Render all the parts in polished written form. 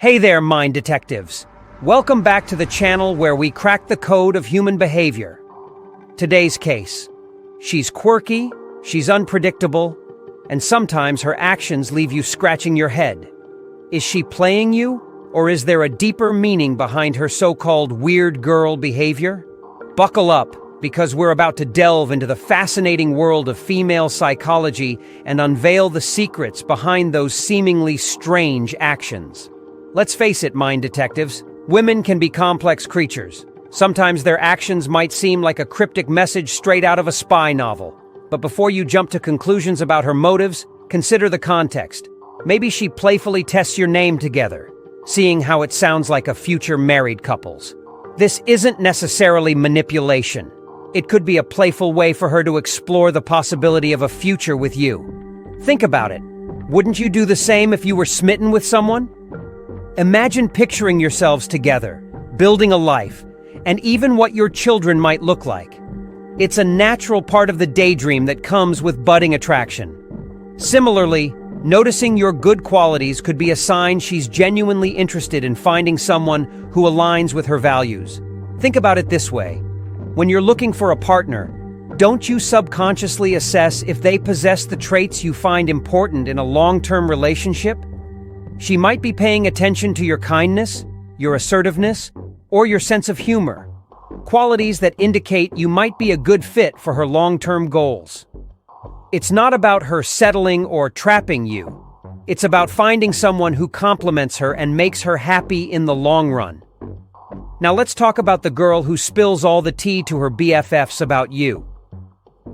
Hey there, mind detectives. Welcome back to the channel where we crack the code of human behavior. Today's case. She's quirky, she's unpredictable, and sometimes her actions leave you scratching your head. Is she playing you, or is there a deeper meaning behind her so-called weird girl behavior? Buckle up, because we're about to delve into the fascinating world of female psychology and unveil the secrets behind those seemingly strange actions. Let's face it, mind detectives, women can be complex creatures. Sometimes their actions might seem like a cryptic message straight out of a spy novel. But before you jump to conclusions about her motives, consider the context. Maybe she playfully tests your name together, seeing how it sounds like a future married couple's. This isn't necessarily manipulation. It could be a playful way for her to explore the possibility of a future with you. Think about it. Wouldn't you do the same if you were smitten with someone? Imagine picturing yourselves together, building a life, and even what your children might look like. It's a natural part of the daydream that comes with budding attraction. Similarly, noticing your good qualities could be a sign she's genuinely interested in finding someone who aligns with her values. Think about it this way. When you're looking for a partner, don't you subconsciously assess if they possess the traits you find important in a long-term relationship? She might be paying attention to your kindness, your assertiveness, or your sense of humor, qualities that indicate you might be a good fit for her long-term goals. It's not about her settling or trapping you. It's about finding someone who complements her and makes her happy in the long run. Now let's talk about the girl who spills all the tea to her BFFs about you.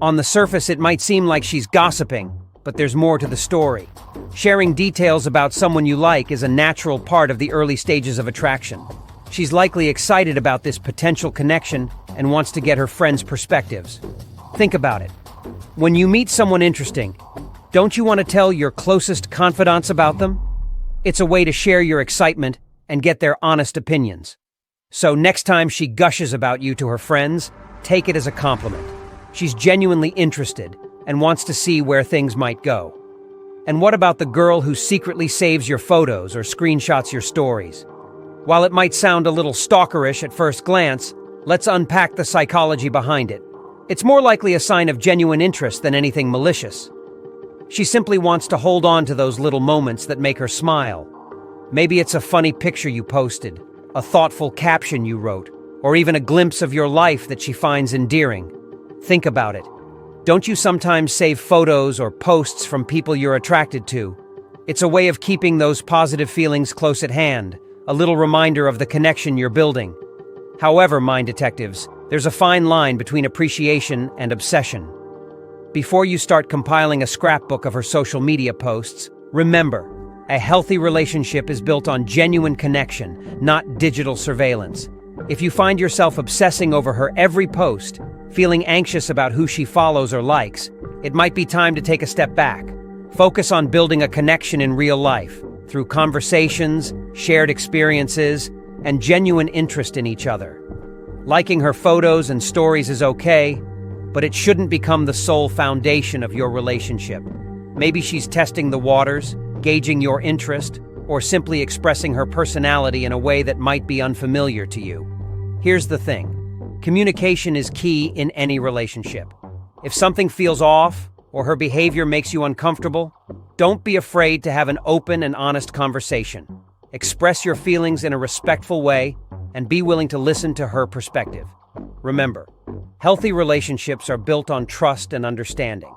On the surface, it might seem like she's gossiping, but there's more to the story. Sharing details about someone you like is a natural part of the early stages of attraction. She's likely excited about this potential connection and wants to get her friends' perspectives. Think about it. When you meet someone interesting, don't you want to tell your closest confidants about them? It's a way to share your excitement and get their honest opinions. So next time she gushes about you to her friends, take it as a compliment. She's genuinely interested and wants to see where things might go. And what about the girl who secretly saves your photos or screenshots your stories? While it might sound a little stalkerish at first glance, let's unpack the psychology behind it. It's more likely a sign of genuine interest than anything malicious. She simply wants to hold on to those little moments that make her smile. Maybe it's a funny picture you posted, a thoughtful caption you wrote, or even a glimpse of your life that she finds endearing. Think about it. Don't you sometimes save photos or posts from people you're attracted to? It's a way of keeping those positive feelings close at hand, a little reminder of the connection you're building. However, mind detectives, there's a fine line between appreciation and obsession. Before you start compiling a scrapbook of her social media posts, remember, a healthy relationship is built on genuine connection, not digital surveillance. If you find yourself obsessing over her every post, feeling anxious about who she follows or likes, it might be time to take a step back. Focus on building a connection in real life, through conversations, shared experiences, and genuine interest in each other. Liking her photos and stories is okay, but it shouldn't become the sole foundation of your relationship. Maybe she's testing the waters, gauging your interest, or simply expressing her personality in a way that might be unfamiliar to you. Here's the thing. Communication is key in any relationship. If something feels off, or her behavior makes you uncomfortable, don't be afraid to have an open and honest conversation. Express your feelings in a respectful way, and be willing to listen to her perspective. Remember, healthy relationships are built on trust and understanding.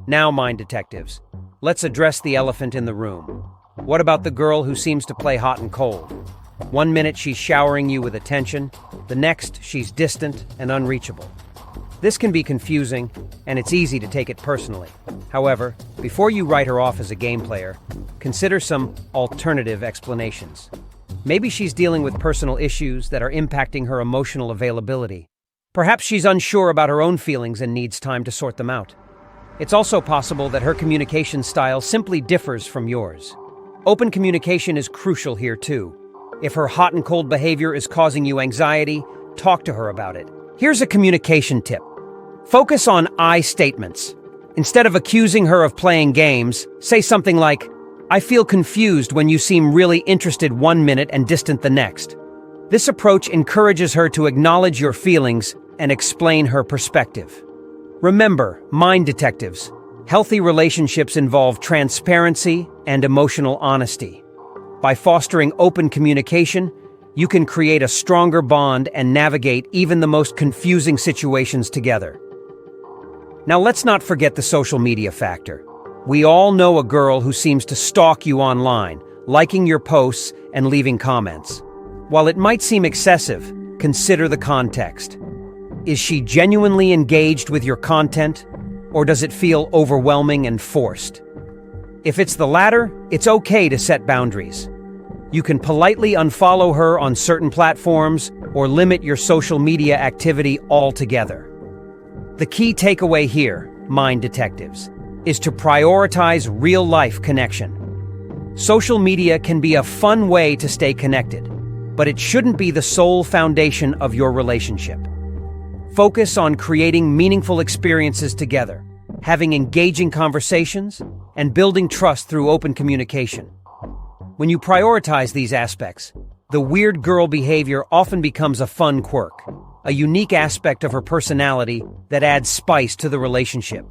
Now, mind detectives, let's address the elephant in the room. What about the girl who seems to play hot and cold? One minute she's showering you with attention, the next she's distant and unreachable. This can be confusing, and it's easy to take it personally. However, before you write her off as a game player, consider some alternative explanations. Maybe she's dealing with personal issues that are impacting her emotional availability. Perhaps she's unsure about her own feelings and needs time to sort them out. It's also possible that her communication style simply differs from yours. Open communication is crucial here too. If her hot and cold behavior is causing you anxiety, talk to her about it. Here's a communication tip. Focus on I statements. Instead of accusing her of playing games, say something like, I feel confused when you seem really interested 1 minute and distant the next. This approach encourages her to acknowledge your feelings and explain her perspective. Remember, mind detectives, healthy relationships involve transparency and emotional honesty. By fostering open communication, you can create a stronger bond and navigate even the most confusing situations together. Now let's not forget the social media factor. We all know a girl who seems to stalk you online, liking your posts and leaving comments. While it might seem excessive, consider the context. Is she genuinely engaged with your content, or does it feel overwhelming and forced? If it's the latter, it's okay to set boundaries. You can politely unfollow her on certain platforms or limit your social media activity altogether. The key takeaway here, mind detectives, is to prioritize real-life connection. Social media can be a fun way to stay connected, but it shouldn't be the sole foundation of your relationship. Focus on creating meaningful experiences together, having engaging conversations, and building trust through open communication. When you prioritize these aspects, the weird girl behavior often becomes a fun quirk, a unique aspect of her personality that adds spice to the relationship.